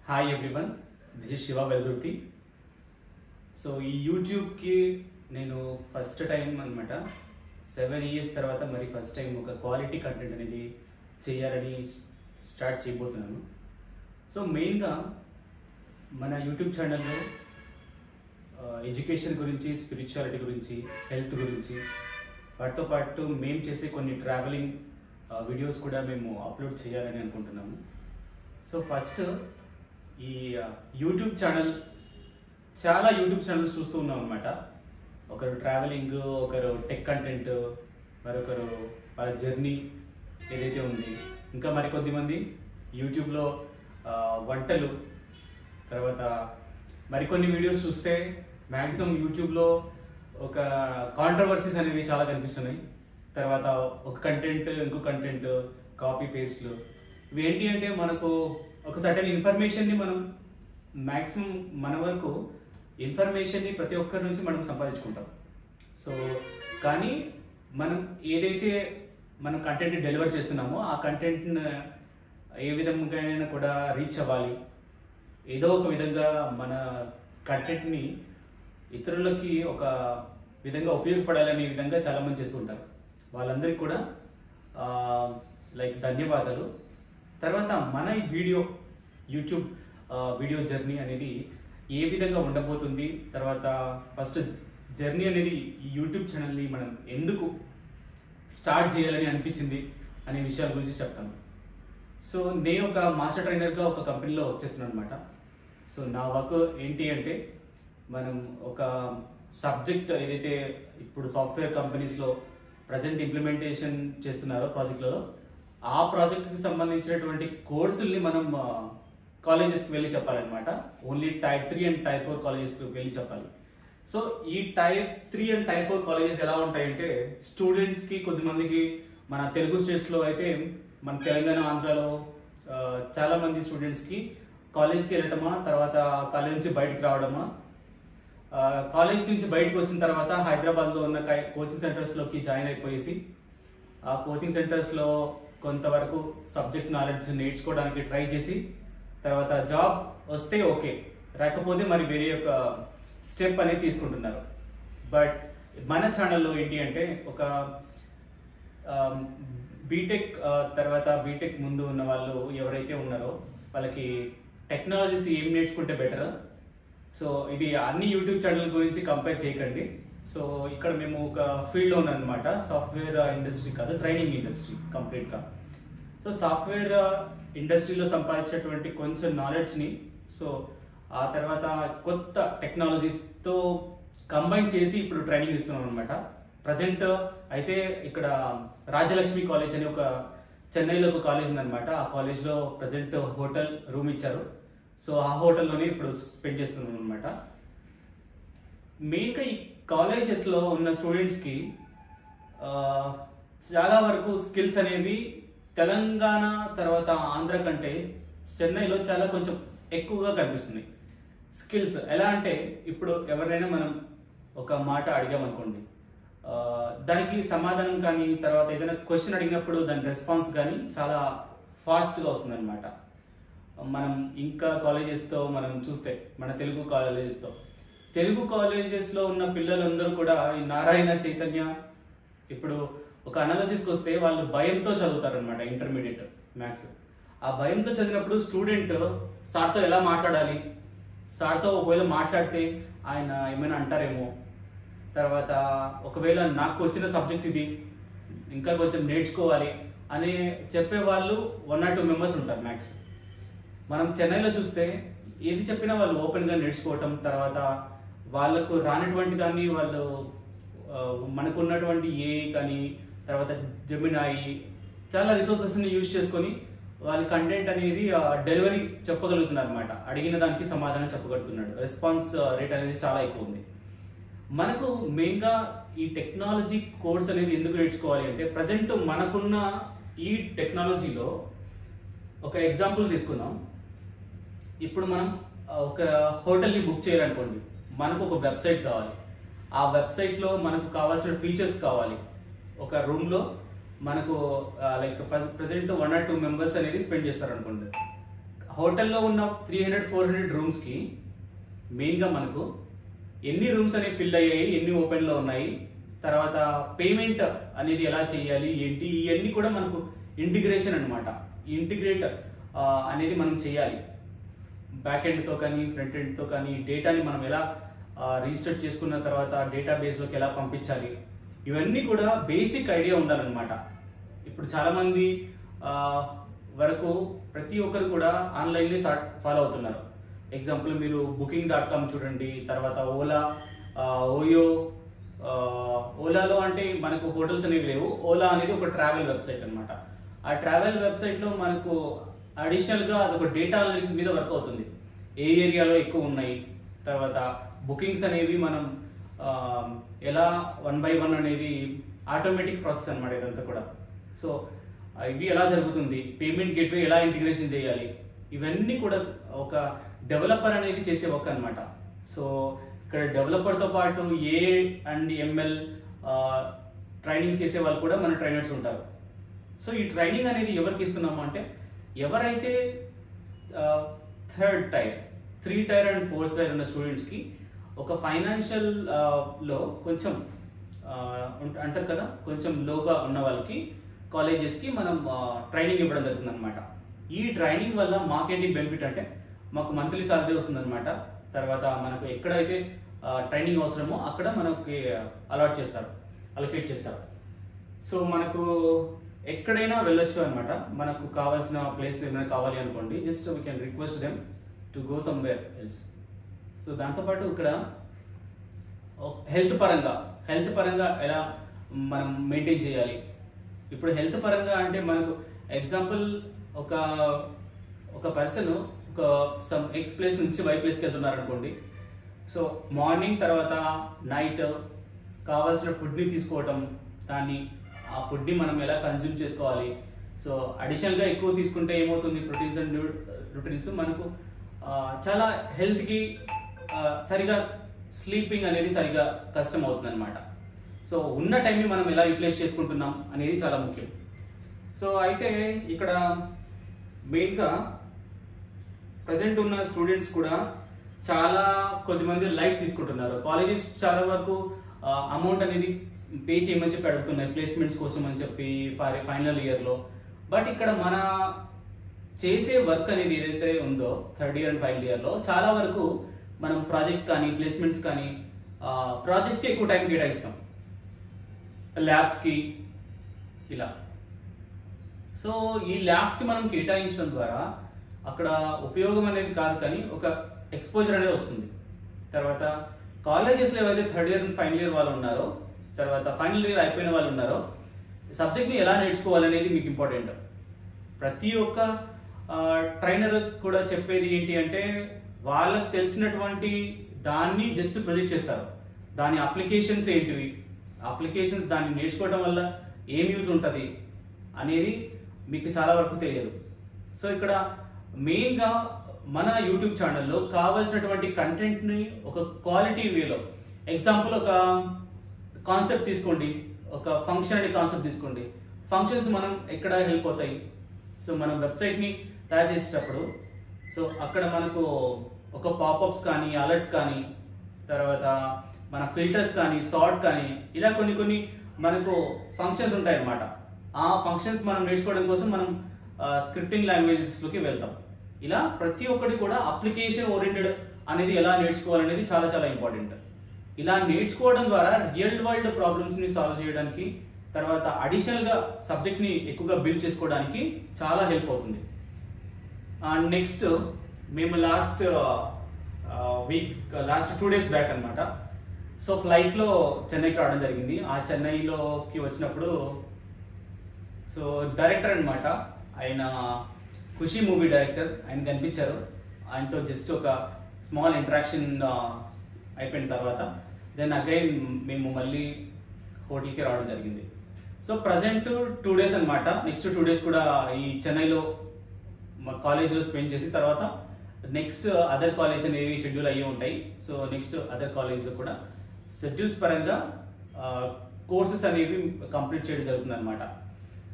Hi everyone, this is Shiva Veldurthi. So ఈ యూట్యూబ్కి నేను ఫస్ట్ టైం అనమాట 7 years తర్వాత మరి ఫస్ట్ టైం ఒక క్వాలిటీ కంటెంట్ అనేది చేయాలని స్టార్ట్ చేయబోతున్నాను. సో మెయిన్గా మన యూట్యూబ్ ఛానల్లో ఎడ్యుకేషన్ గురించి, స్పిరిచువాలిటీ గురించి, హెల్త్ గురించి, వాటితో పాటు మేము చేసే కొన్ని ట్రావెలింగ్ వీడియోస్ కూడా మేము అప్లోడ్ చేయాలని అనుకుంటున్నాము. సో ఫస్ట్ ఈ యూట్యూబ్ ఛానల్, చాలా యూట్యూబ్ ఛానల్స్ చూస్తూ ఉన్నాం అనమాట. ఒకరు ట్రావెలింగ్, ఒకరు టెక్ కంటెంట్, మరొకరు వాళ్ళ జర్నీ ఏదైతే ఉంది, ఇంకా మరికొద్దిమంది యూట్యూబ్లో వంటలు, తర్వాత మరికొన్ని వీడియోస్ చూస్తే మ్యాక్సిమం యూట్యూబ్లో ఒక కాంట్రవర్సీస్ అనేవి చాలా కనిపిస్తున్నాయి. తర్వాత ఒక కంటెంట్ ఇంకో కంటెంట్ కాపీ పేస్ట్లు. ఇవి ఏంటి అంటే మనకు ఒక సర్టెన్ ఇన్ఫర్మేషన్ని మనం మ్యాక్సిమం మన వరకు ఇన్ఫర్మేషన్ని ప్రతి ఒక్కరి నుంచి మనం సంపాదించుకుంటాం. సో కానీ మనం ఏదైతే మనం కంటెంట్ డెలివర్ చేస్తున్నామో ఆ కంటెంట్ని ఏ విధంగా కూడా రీచ్ అవ్వాలి, ఏదో ఒక విధంగా మన కంటెంట్ని ఇతరులకి ఒక విధంగా ఉపయోగపడాలనే విధంగా చాలామంది చేస్తుంటారు. వాళ్ళందరికీ కూడా లైక్ ధన్యవాదాలు. తర్వాత మన ఈ యూట్యూబ్ వీడియో జర్నీ అనేది ఏ విధంగా ఉండబోతుంది, తర్వాత ఫస్ట్ జర్నీ అనేది ఈ యూట్యూబ్ ఛానల్ని మనం ఎందుకు స్టార్ట్ చేయాలని అనిపించింది అనే విషయాల గురించి చెప్తాను. సో నేను ఒక మాస్టర్ ట్రైనర్గా ఒక కంపెనీలో వర్క్ చేస్తున్నాను అనమాట. సో నా వర్క్ ఏంటి అంటే, మనం ఒక సబ్జెక్ట్ ఏదైతే ఇప్పుడు సాఫ్ట్వేర్ కంపెనీస్లో ప్రజెంట్ ఇంప్లిమెంటేషన్ చేస్తున్నారో ప్రాజెక్టులలో, ఆ ప్రాజెక్ట్కి సంబంధించినటువంటి కోర్సుల్ని మనం కాలేజెస్కి వెళ్ళి చెప్పాలన్నమాట. ఓన్లీ టైప్ 3 అండ్ టైప్ 4 కాలేజెస్కి వెళ్ళి చెప్పాలి. సో ఈ టైప్ 3 అండ్ టైప్ 4 కాలేజెస్ ఎలా ఉంటాయంటే, స్టూడెంట్స్కి కొద్దిమందికి మన తెలుగు స్టేట్స్లో అయితే, మన తెలంగాణ, ఆంధ్రాలో చాలామంది స్టూడెంట్స్కి కాలేజ్కి వెళ్ళటమా, తర్వాత కాలేజ్ నుంచి బయటకు రావడమా, కాలేజ్ నుంచి బయటకు వచ్చిన తర్వాత హైదరాబాద్లో ఉన్న కోచింగ్ సెంటర్స్లోకి జాయిన్ అయిపోయేసి ఆ కోచింగ్ సెంటర్స్లో కొంతవరకు సబ్జెక్ట్ నాలెడ్జ్ నేర్చుకోవడానికి ట్రై చేసి, తర్వాత జాబ్ వస్తే ఓకే, రాకపోతే మరి వేరే ఒక స్టెప్ అనేది తీసుకుంటున్నారు. బట్ మన ఛానల్లో ఏంటి అంటే, ఒక బీటెక్ తర్వాత బీటెక్ ముందు ఉన్న వాళ్ళు ఎవరైతే ఉన్నారో వాళ్ళకి టెక్నాలజీస్ ఏం నేర్చుకుంటే బెటర్. సో ఇది అన్ని యూట్యూబ్ ఛానల్ గురించి కంపేర్ చేయకండి. సో ఇక్కడ మేము ఒక ఫీల్డ్లో ఉన్నామన్నమాట. సాఫ్ట్వేర్ ఇండస్ట్రీ కాదు, ట్రైనింగ్ ఇండస్ట్రీ కంప్లీట్గా. సో సాఫ్ట్వేర్ ఇండస్ట్రీలో సంపాదించినటువంటి కొంచెం నాలెడ్జ్ని, సో ఆ తర్వాత కొత్త టెక్నాలజీస్తో కంబైన్ చేసి ఇప్పుడు ట్రైనింగ్ ఇస్తున్నాం అనమాట. ప్రజెంట్ అయితే ఇక్కడ రాజలక్ష్మి కాలేజ్ అని ఒక చెన్నైలో ఒక కాలేజ్ ఉందన్నమాట. ఆ కాలేజ్లో ప్రజెంట్ హోటల్ రూమ్ ఇచ్చారు. సో ఆ హోటల్లోనే ఇప్పుడు స్పెండ్ చేస్తున్నాం అనమాట. మెయిన్గా ఈ కాలేజెస్లో ఉన్న స్టూడెంట్స్కి చాలా వరకు స్కిల్స్ అనేవి తెలంగాణ తర్వాత ఆంధ్ర కంటే చెన్నైలో చాలా కొంచెం ఎక్కువగా కనిపిస్తుంది. స్కిల్స్ ఎలా అంటే, ఇప్పుడు ఎవరైనా మనం ఒక మాట అడిగామనుకోండి, దానికి సమాధానం కానీ, తర్వాత ఏదైనా క్వశ్చన్ అడిగినప్పుడు దాని రెస్పాన్స్ కానీ చాలా ఫాస్ట్గా వస్తుందన్నమాట. మనం ఇంకా కాలేజెస్తో మనం చూస్తే, మన తెలుగు కాలేజెస్లో ఉన్న పిల్లలందరూ కూడా ఈ నారాయణ చైతన్య, ఇప్పుడు ఒక అనాలిసిస్కి వస్తే వాళ్ళు భయంతో చదువుతారనమాట. ఇంటర్మీడియట్ మ్యాథ్స్ ఆ భయంతో చదివినప్పుడు స్టూడెంట్ సార్తో ఎలా మాట్లాడాలి, సార్తో ఒకవేళ మాట్లాడితే ఆయన ఏమైనా అంటారేమో, తర్వాత ఒకవేళ నాకు వచ్చిన సబ్జెక్ట్ ఇది, ఇంకా కొంచెం నేర్చుకోవాలి అని చెప్పేవాళ్ళు 1 or 2 members ఉంటారు మ్యాథ్స్. మనం చెన్నైలో చూస్తే ఏది చెప్పినా వాళ్ళు ఓపెన్గా నేర్చుకోవటం, తర్వాత వాళ్ళకు రానటువంటి దాన్ని వాళ్ళు మనకున్నటువంటి ఏ కానీ, తర్వాత జెమినాయి, చాలా రిసోర్సెస్ని యూజ్ చేసుకొని వాళ్ళ కంటెంట్ అనేది డెలివరీ చెప్పగలుగుతున్నారు అనమాట. అడిగిన దానికి సమాధానం చెప్పగలుగుతున్నాడు. రెస్పాన్స్ రేట్ అనేది చాలా ఎక్కువ ఉంది. మనకు మెయిన్గా ఈ టెక్నాలజీ కోర్స్ అనేది ఎందుకు నేర్చుకోవాలి అంటే, ప్రజెంట్ మనకున్న ఈ టెక్నాలజీలో ఒక ఎగ్జాంపుల్ తీసుకుందాం. ఇప్పుడు మనం ఒక హోటల్ని బుక్ చేయాలనుకోండి, మనకు ఒక వెబ్సైట్ కావాలి. ఆ వెబ్సైట్లో మనకు కావాల్సిన ఫీచర్స్ కావాలి. ఒక రూమ్లో మనకు లైక్ ప్రజెంట్ 1 or 2 members అనేది స్పెండ్ చేస్తారు అనుకోండి. హోటల్లో ఉన్న 300-400 రూమ్స్కి మెయిన్గా మనకు ఎన్ని రూమ్స్ అనేవి ఫిల్ అయ్యాయి, ఎన్ని ఓపెన్లో ఉన్నాయి, తర్వాత పేమెంట్ అనేది ఎలా చేయాలి ఏంటి, ఇవన్నీ కూడా మనకు ఇంటిగ్రేషన్ అనమాట. ఇంటిగ్రేట్ అనేది మనం చేయాలి. బ్యాక్ ఎండ్తో కానీ ఫ్రంట్ ఎండ్తో కానీ డేటాని మనం ఎలా రిజిస్టర్ చేసుకున్న తర్వాత డేటాబేస్లోకి ఎలా పంపించాలి, ఇవన్నీ కూడా బేసిక్ ఐడియా ఉండాలన్నమాట. ఇప్పుడు చాలామంది వరకు ప్రతి ఒక్కరు కూడా ఆన్లైన్లో ఫాలో అవుతున్నారు. ఎగ్జాంపుల్ మీరు booking.com చూడండి, తర్వాత ఓయో. ఓలాలో అంటే మనకు హోటల్స్ అనేవి లేవు. ఓలా అనేది ఒక ట్రావెల్ వెబ్సైట్ అనమాట. ఆ ట్రావెల్ వెబ్సైట్లో మనకు అడిషనల్గా అదొక డేటా అనలిటిక్స్ మీద వర్క్ అవుతుంది. ఏ ఏరియాలో ఎక్కువ ఉన్నాయి, తర్వాత బుకింగ్స్ అనేవి మనం ఎలా 1 by 1 అనేది ఆటోమేటిక్ ప్రాసెస్ అనమాట ఇదంతా కూడా. సో ఇవి ఎలా జరుగుతుంది, పేమెంట్ గేట్వే ఎలా ఇంటిగ్రేషన్ చేయాలి, ఇవన్నీ కూడా ఒక డెవలపర్ అనేది చేసే వర్క్ అనమాట. సో ఇక్కడ డెవలపర్తో పాటు AML ట్రైనింగ్ చేసే వాళ్ళు కూడా మన ట్రైనర్స్ ఉంటారు. సో ఈ ట్రైనింగ్ అనేది ఎవరికి ఇస్తున్నాము అంటే ఎవరైతే 3rd tier and 4th tier ఉన్న స్టూడెంట్స్కి ఒక ఫైనాన్షియల్ లో కొంచెం అంటారు కదా, కొంచెం లోగా ఉన్న వాళ్ళకి కాలేజెస్కి మనం ట్రైనింగ్ ఇవ్వడం జరుగుతుంది అనమాట. ఈ ట్రైనింగ్ వల్ల మాకేంటి బెనిఫిట్ అంటే మాకు మంత్లీ సాలరీ వస్తుంది అనమాట. తర్వాత మనకు ఎక్కడైతే ట్రైనింగ్ అవసరమో అక్కడ మనకి అలొకేట్ చేస్తారు. సో మనకు ఎక్కడైనా వెళ్ళొచ్చు అనమాట. మనకు కావాల్సిన ప్లేస్ ఏమైనా కావాలి అనుకోండి, just we can request them to go somewhere else. So దాంతోపాటు ఇక్కడ హెల్త్ పరంగా ఎలా మనం మెయింటైన్ చేయాలి. ఇప్పుడు హెల్త్ పరంగా అంటే మనకు ఎగ్జాంపుల్ ఒక పర్సన్ సమ్ X ప్లేస్ నుంచి Y ప్లేస్కి వెళ్తున్నారు అనుకోండి. సో మార్నింగ్ తర్వాత నైట్ కావాల్సిన ఫుడ్ని తీసుకోవటం, ఆ ఫుడ్ని మనం ఎలా కన్జ్యూమ్ చేసుకోవాలి. సో అడిషనల్గా ఎక్కువ తీసుకుంటే ఏమవుతుంది, ప్రోటీన్స్ అండ్ న్యూట్రిన్స్ మనకు చాలా హెల్త్కి సరిగా స్లీపింగ్ అనేది సరిగా కష్టం అవుతుంది అనమాట. సో ఉన్న టైంని మనం ఎలా యూటిలైజ్ చేసుకుంటున్నాం అనేది చాలా ముఖ్యం. సో అయితే ఇక్కడ మెయిన్గా ప్రజెంట్ ఉన్న స్టూడెంట్స్ కూడా చాలా కొద్దిమంది లైట్ తీసుకుంటున్నారు. కాలేజెస్ చాలా వరకు అమౌంట్ అనేది పే చేయమని చెప్పి అడుగుతున్నాయి ప్లేస్మెంట్స్ కోసం అని చెప్పి ఫైనల్ ఇయర్లో. బట్ ఇక్కడ మన చేసే వర్క్ అనేది ఏదైతే ఉందో 3rd year and final yearలో చాలా వరకు మనం ప్రాజెక్ట్ కానీ ప్లేస్మెంట్స్ కానీ ప్రాజెక్ట్స్కి ఎక్కువ టైం కేటాయిస్తాం, ల్యాబ్స్కి ఇలా. సో ఈ ల్యాబ్స్కి మనం కేటాయించడం ద్వారా అక్కడ ఉపయోగం అనేది కాదు కానీ ఒక ఎక్స్పోజర్ అనేది వస్తుంది. తర్వాత కాలేజెస్లో ఏవైతే 3rd year and final year వాళ్ళు ఉన్నారో, తర్వాత ఫైనల్ ఇయర్ అయిపోయిన వాళ్ళు ఉన్నారో, సబ్జెక్ట్ని ఎలా నేర్చుకోవాలనేది మీకు ఇంపార్టెంట్. ప్రతి ఒక్క ట్రైనర్ కూడా చెప్పేది ఏంటి అంటే వాళ్ళకి తెలిసినటువంటి దాన్ని జస్ట్ ప్రొజెక్ట్ చేస్తారు. దాని అప్లికేషన్స్ ఏంటివి, అప్లికేషన్స్ దాన్ని నేర్చుకోవడం వల్ల ఏం యూజ్ ఉంటుంది అనేది మీకు చాలా వరకు తెలియదు. సో ఇక్కడ మెయిన్గా మన యూట్యూబ్ ఛానల్లో కావాల్సినటువంటి కంటెంట్ని ఒక క్వాలిటీ వేలో, ఎగ్జాంపుల్ ఒక కాన్సెప్ట్ తీసుకోండి, ఒక ఫంక్షన్ అనే కాన్సెప్ట్ తీసుకోండి. ఫంక్షన్స్ మనం ఎక్కడ హెల్ప్ అవుతాయి. సో మనం వెబ్సైట్ని తయారు చేసేటప్పుడు సో అక్కడ మనకు ఒక పాపప్స్ కానీ అలర్ట్ కానీ తర్వాత మన ఫిల్టర్స్ కానీ సార్ట్ కానీ ఇలా కొన్ని మనకు ఫంక్షన్స్ ఉంటాయన్నమాట. ఆ ఫంక్షన్స్ మనం నేర్చుకోవడం కోసం మనం స్క్రిప్టింగ్ లాంగ్వేజెస్లోకి వెళ్తాం. ఇలా ప్రతి ఒక్కటి కూడా అప్లికేషన్ ఓరియంటెడ్ అనేది ఎలా నేర్చుకోవాలనేది చాలా చాలా ఇంపార్టెంట్. ఇలా నేర్చుకోవడం ద్వారా రియల్ వరల్డ్ ప్రాబ్లమ్స్ని సాల్వ్ చేయడానికి, తర్వాత అడిషనల్గా సబ్జెక్ట్ని ఎక్కువగా బిల్డ్ చేసుకోవడానికి చాలా హెల్ప్ అవుతుంది. అండ్ నెక్స్ట్ మేము లాస్ట్ 2 days బ్యాక్ అనమాట. సో ఫ్లైట్లో చెన్నైకి రావడం జరిగింది. ఆ చెన్నైలోకి వచ్చినప్పుడు సో డైరెక్టర్ అనమాట, ఆయన ఖుషి మూవీ డైరెక్టర్, ఆయన కనిపించారు. ఆయనతో జస్ట్ ఒక స్మాల్ ఇంటరాక్షన్ అయిపోయిన తర్వాత దెన్ అగైన్ మేము మళ్ళీ హోటల్కి రావడం జరిగింది. సో ప్రజెంట్ 2 days అనమాట. నెక్స్ట్ 2 days కూడా ఈ చెన్నైలో మా కాలేజ్లో స్పెండ్ చేసి తర్వాత నెక్స్ట్ అదర్ కాలేజ్ అనేవి షెడ్యూల్ అయ్యి ఉంటాయి. సో నెక్స్ట్ అదర్ కాలేజ్లో కూడా షెడ్యూల్స్ పరంగా కోర్సెస్ అనేవి కంప్లీట్ చేయడం జరుగుతుంది అనమాట.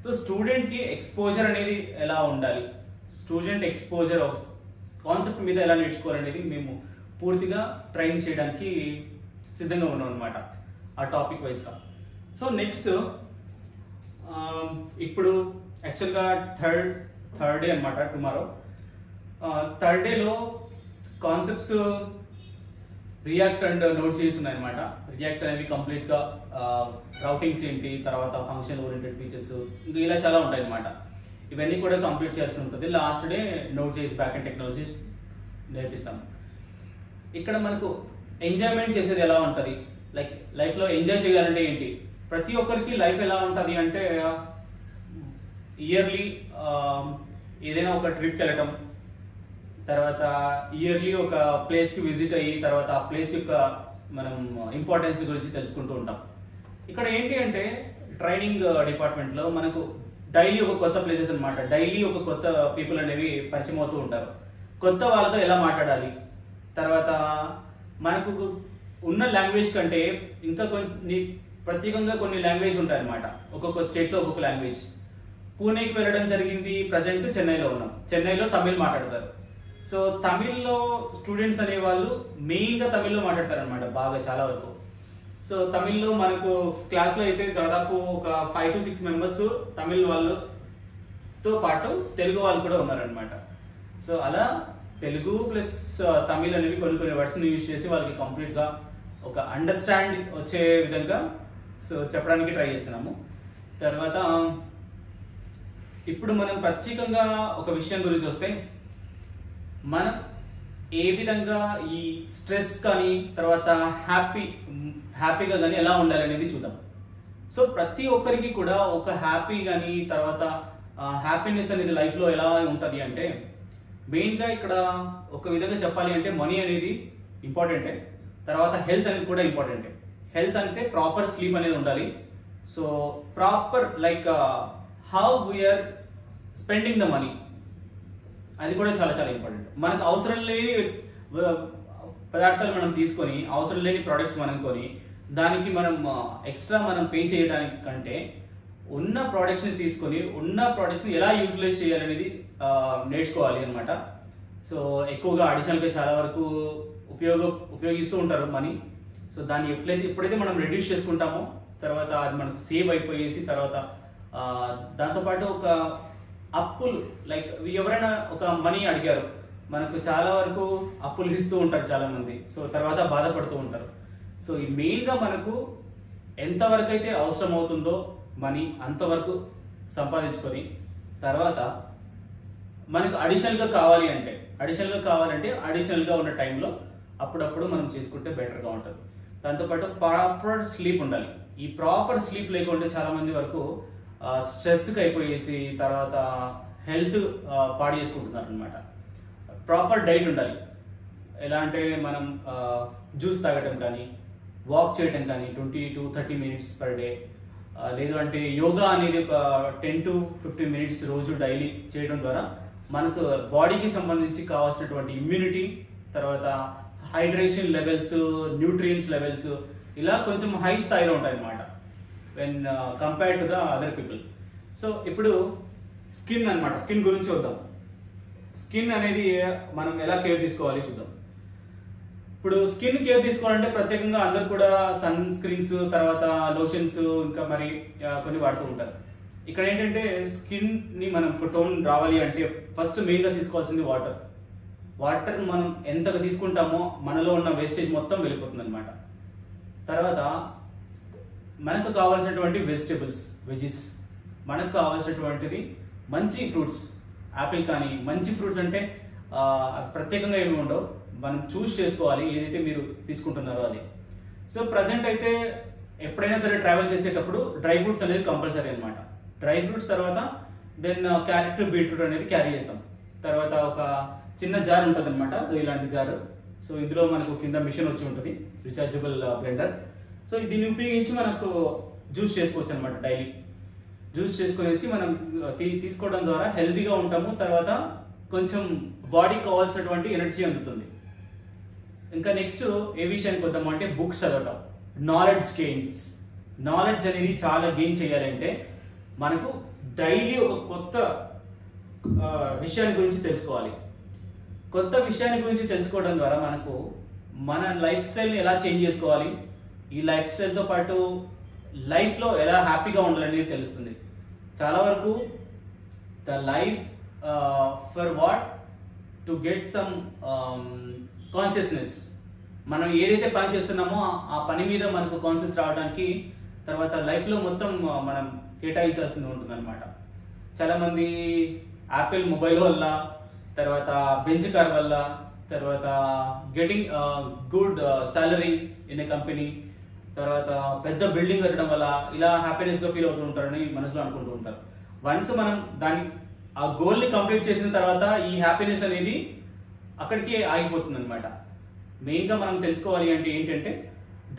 సో స్టూడెంట్కి ఎక్స్పోజర్ అనేది ఎలా ఉండాలి, స్టూడెంట్ ఎక్స్పోజర్ కాన్సెప్ట్ మీద ఎలా నేర్చుకోవాలనేది మేము పూర్తిగా ట్రైన్ చేయడానికి సిద్ధంగా ఉన్నాం అనమాట ఆ టాపిక్ వైజ్గా. సో నెక్స్ట్ ఇప్పుడు యాక్చువల్గా థర్డ్ డే అనమాట, టుమారో. థర్డ్ డేలో కాన్సెప్ట్స్ రియాక్ట్ అండ్ నోట్ చేసి ఉన్నాయన్నమాట. రియాక్ట్ అనేవి కంప్లీట్గా రౌటింగ్స్ ఏంటి, తర్వాత ఫంక్షన్ ఓరియంటెడ్ ఫీచర్స్, ఇంకా ఇలా చాలా ఉంటాయి అన్నమాట. ఇవన్నీ కూడా కంప్లీట్ చేయాల్సి ఉంటుంది. లాస్ట్ డే నోట్ చేసి బ్యాక్ అండ్ టెక్నాలజీస్ నేర్పిస్తాము. ఇక్కడ మనకు ఎంజాయ్మెంట్ చేసేది ఎలా ఉంటుంది, లైక్ లైఫ్లో ఎంజాయ్ చేయాలంటే ఏంటి, ప్రతి ఒక్కరికి లైఫ్ ఎలా ఉంటుంది అంటే ఇయర్లీ ఏదైనా ఒక ట్రిప్కి వెళ్ళటం, తర్వాత ఇయర్లీ ఒక ప్లేస్కి విజిట్ అయ్యి తర్వాత ఆ ప్లేస్ యొక్క మనం ఇంపార్టెన్స్ గురించి తెలుసుకుంటూ ఉంటాం. ఇక్కడ ఏంటి అంటే ట్రైనింగ్ డిపార్ట్మెంట్లో మనకు డైలీ ఒక కొత్త ప్లేసెస్ అనమాట, డైలీ ఒక కొత్త పీపుల్ అనేవి పరిచయం అవుతూ ఉంటారు. కొత్త వాళ్ళతో ఎలా మాట్లాడాలి, తర్వాత మనకు ఉన్న లాంగ్వేజ్ కంటే ఇంకా కొన్ని ప్రత్యేకంగా కొన్ని లాంగ్వేజ్ ఉంటాయి అన్నమాట. ఒక్కొక్క స్టేట్లో ఒక్కొక్క లాంగ్వేజ్. పూణేకి వెళ్ళడం జరిగింది, ప్రజెంట్ చెన్నైలో ఉన్నాం. చెన్నైలో తమిళ్ మాట్లాడతారు. సో తమిళ్లో స్టూడెంట్స్ అనేవాళ్ళు మెయిన్గా తమిళ్లో మాట్లాడతారు అనమాట, బాగా చాలా వరకు. సో తమిళ్లో మనకు క్లాస్లో అయితే దాదాపు ఒక 5 to 6 మెంబర్స్ తమిళ్ వాళ్ళతో పాటు తెలుగు వాళ్ళు కూడా ఉన్నారనమాట. సో అలా తెలుగు ప్లస్ తమిళ్ అనేవి కొన్ని వర్డ్స్ని యూజ్ చేసి వాళ్ళకి కంప్లీట్గా ఒక అండర్స్టాండ్ వచ్చే విధంగా సో చెప్పడానికి ట్రై చేస్తున్నాము. తర్వాత ఇప్పుడు మనం ప్రత్యేకంగా ఒక విషయం గురించి వస్తే, మనం ఏ విధంగా ఈ స్ట్రెస్ కానీ తర్వాత హ్యాపీగా కానీ ఎలా ఉండాలనేది చూద్దాం. సో ప్రతి ఒక్కరికి కూడా ఒక హ్యాపీ కానీ తర్వాత హ్యాపీనెస్ అనేది లైఫ్లో ఎలా ఉంటుంది అంటే, మెయిన్గా ఇక్కడ ఒక విధంగా చెప్పాలి అంటే మనీ అనేది ఇంపార్టెంటే, తర్వాత హెల్త్ అనేది కూడా ఇంపార్టెంటే. హెల్త్ అంటే ప్రాపర్ స్లీప్ అనేది ఉండాలి. So proper like how we are spending the money, అది కూడా చాలా చాలా ఇంపార్టెంట్. మనకు అవసరం లేని పదార్థాలు మనం తీసుకొని అవసరం లేని ప్రోడక్ట్స్ మనం కొని దానికి మనం ఎక్స్ట్రా మనం పే చేయడానికి కంటే ఉన్న ప్రోడక్ట్స్ని తీసుకొని ఉన్న ప్రోడక్ట్స్ని ఎలా యూటిలైజ్ చేయాలనేది నేర్చుకోవాలి అనమాట. సో ఎక్కువగా అడిషనల్గా చాలా వరకు ఉపయోగిస్తూ ఉంటారు మనీ. సో దాన్ని ఎప్పుడైతే మనం రెడ్యూస్ చేసుకుంటామో తర్వాత అది మనకు సేవ్ అయిపోయేసి తర్వాత దాంతోపాటు ఒక అప్పులు లైక్ ఎవరైనా ఒక మనీ అడిగారు, మనకు చాలా వరకు అప్పులు ఇస్తూ ఉంటారు చాలామంది. సో తర్వాత బాధపడుతూ ఉంటారు. సో ఈ మెయిన్గా మనకు ఎంతవరకు అయితే అవసరం అవుతుందో మనీ అంతవరకు సంపాదించుకొని తర్వాత మనకు అడిషనల్గా కావాలంటే అడిషనల్గా ఉన్న టైంలో అప్పుడప్పుడు మనం చేసుకుంటే బెటర్గా ఉంటుంది. దాంతోపాటు ప్రాపర్ స్లీప్ ఉండాలి. ఈ ప్రాపర్ స్లీప్ లేకుంటే చాలామంది వరకు స్ట్రెస్కి అయిపోయేసి తర్వాత హెల్త్ పాడు చేసుకుంటున్నారు అనమాట. ప్రాపర్ డైట్ ఉండాలి. ఎలా అంటే మనం జ్యూస్ తాగటం కానీ వాక్ చేయటం కానీ 20 to 30 minutes పర్ డే, లేదు అంటే యోగా అనేది ఒక 10 to 15 minutes రోజు డైలీ చేయడం ద్వారా మనకు బాడీకి సంబంధించి కావాల్సినటువంటి ఇమ్యూనిటీ తర్వాత హైడ్రేషన్ లెవెల్స్, న్యూట్రియంట్స్ లెవెల్స్ ఇలా కొంచెం హై స్థాయిలో ఉంటాయి అన్నమాట when compared to the other people. So ఇప్పుడు స్కిన్ అనమాట, స్కిన్ గురించి చూద్దాం. స్కిన్ అనేది మనం ఎలా కేర్ తీసుకోవాలి చూద్దాం. ఇప్పుడు స్కిన్ కేర్ తీసుకోవాలంటే ప్రత్యేకంగా అందరు కూడా సన్ స్క్రీన్స్ తర్వాత లోషన్స్ ఇంకా మరి కొన్ని వాడుతూ ఉంటారు. ఇక్కడ ఏంటంటే స్కిన్ని మనం టోన్ రావాలి అంటే ఫస్ట్ మెయిన్గా తీసుకోవాల్సింది వాటర్. వాటర్ మనం ఎంతగా తీసుకుంటామో మనలో ఉన్న వేస్టేజ్ మొత్తం వెళ్ళిపోతుంది అనమాట. తర్వాత మనకు కావాల్సినటువంటి వెజిటబుల్స్, వెజిస్, మనకు కావాల్సినటువంటిది మంచి ఫ్రూట్స్, యాపిల్ కానీ మంచి ఫ్రూట్స్ అంటే ప్రత్యేకంగా ఏమి ఉండవు, మనం చూస్ చేసుకోవాలి ఏదైతే మీరు తీసుకుంటున్నారో అది. సో ప్రజెంట్ అయితే ఎప్పుడైనా సరే ట్రావెల్ చేసేటప్పుడు డ్రై ఫ్రూట్స్ అనేది కంపల్సరీ అనమాట. డ్రై ఫ్రూట్స్ తర్వాత దెన్ క్యారెట్, బీట్రూట్ అనేది క్యారీ చేస్తాం. తర్వాత ఒక చిన్న జార్ ఉంటుంది అనమాట, ఇలాంటి జారు. సో ఇందులో మనకు కింద మిషన్ వచ్చి ఉంటుంది, రీఛార్జబుల్ బ్లెండర్. సో దీన్ని ఉపయోగించి మనకు జ్యూస్ చేసుకోవచ్చు అనమాట. డైలీ జ్యూస్ చేసుకునేసి మనం తీసుకోవడం ద్వారా హెల్తీగా ఉంటాము. తర్వాత కొంచెం బాడీకి కావాల్సినటువంటి ఎనర్జీ అందుతుంది. ఇంకా నెక్స్ట్ ఏ విషయానికి వద్దాము అంటే బుక్స్ చదవటం, నాలెడ్జ్ గెయిన్స్. నాలెడ్జ్ అనేది చాలా గెయిన్ చేయాలంటే మనకు డైలీ ఒక కొత్త విషయాన్ని గురించి తెలుసుకోవాలి. కొత్త విషయాన్ని గురించి తెలుసుకోవడం ద్వారా మనకు మన లైఫ్ స్టైల్ని ఎలా చేంజ్ చేసుకోవాలి, ఈ లైఫ్ స్టైల్తో పాటు లైఫ్లో ఎలా హ్యాపీగా ఉండాలనేది తెలుస్తుంది. చాలా వరకు the life for what to get some consciousness, మనం ఏదైతే పని చేస్తున్నామో ఆ పని మీద మనకు కాన్షియస్ రావడానికి తర్వాత లైఫ్లో మొత్తం మనం కేటాయించాల్సి ఉంటుంది అనమాట. చాలామంది యాపిల్ మొబైల్ వల్ల, తర్వాత బెంచ్ కార్ వల్ల, తర్వాత getting good salary in a company, తర్వాత పెద్ద బిల్డింగ్ కట్టడం వల్ల ఇలా హ్యాపీనెస్గా ఫీల్ అవుతూ ఉంటారని మనసులో అనుకుంటూ ఉంటారు. వన్స్ మనం ఆ గోల్ని కంప్లీట్ చేసిన తర్వాత ఈ హ్యాపీనెస్ అనేది అక్కడికి ఆగిపోతుంది అనమాట. మెయిన్గా మనం తెలుసుకోవాలి అంటే ఏంటంటే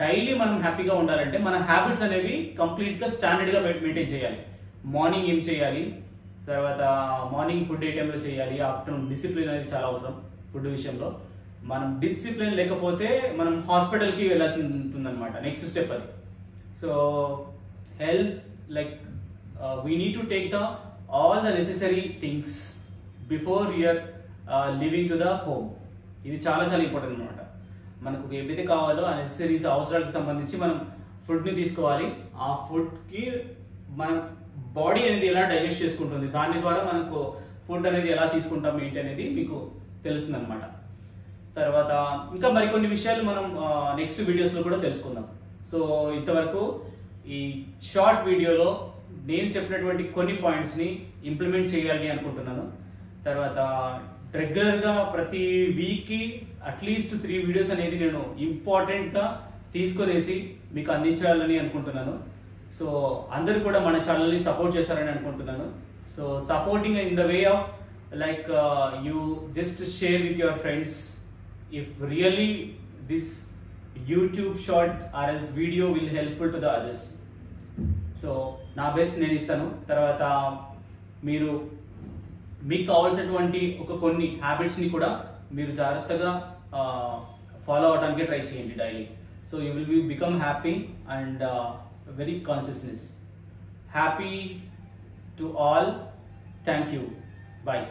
డైలీ మనం హ్యాపీగా ఉండాలంటే మన హ్యాబిట్స్ అనేవి కంప్లీట్గా స్టాండర్డ్గా మెయింటైన్ చేయాలి. మార్నింగ్ ఏం చేయాలి, తర్వాత మార్నింగ్ ఫుడ్ ఏ టైంలో చేయాలి, ఆఫ్టర్నూన్ డిసిప్లిన్ అనేది చాలా అవసరం ఫుడ్ విషయంలో. మనం డిసిప్లిన్ లేకపోతే మనం హాస్పిటల్కి వెళ్ళాల్సి ఉంటుందన్నమాట, నెక్స్ట్ స్టెప్ అది. So health like we need to take all the necessary things before you are living to the home. ఇది చాలా చాలా ఇంపార్టెంట్ అనమాట. మనకు ఏవైతే కావాలో ఆ నెసెసరీస్ అవసరాలకు సంబంధించి మనం ఫుడ్ని తీసుకోవాలి. ఆ ఫుడ్కి మన బాడీ అనేది ఎలా డైజెస్ట్ చేసుకుంటుంది, దాని ద్వారా మనకు ఫుడ్ అనేది ఎలా తీసుకుంటాం ఏంటి అనేది మీకు తెలుస్తుంది అనమాట. తర్వాత ఇంకా మరికొన్ని విషయాలు మనం నెక్స్ట్ వీడియోస్లో కూడా తెలుసుకుందాం. సో ఇంతవరకు ఈ షార్ట్ వీడియోలో నేను చెప్పినటువంటి కొన్ని పాయింట్స్ని ఇంప్లిమెంట్ చేయాలి అనుకుంటున్నాను. తర్వాత రెగ్యులర్గా ప్రతి వీక్కి అట్లీస్ట్ 3 వీడియోస్ అనేది నేను ఇంపార్టెంట్గా తీసుకొనేసి మీకు అందించాలని అనుకుంటున్నాను. సో అందరూ కూడా మన ఛానల్ని సపోర్ట్ చేస్తారని అనుకుంటున్నాను. So supporting in the way of like you just share with your friends if really this YouTube short or else video will helpful to the others. So నా బెస్ట్ నేను ఇస్తాను. తర్వాత మీకు కావాల్సినటువంటి కొన్ని హ్యాబిట్స్ని కూడా మీరు జాగ్రత్తగా ఫాలో అవడానికి ట్రై చేయండి daily. So you will become happy and very consciousness. Happy to all. Thank you. Bye.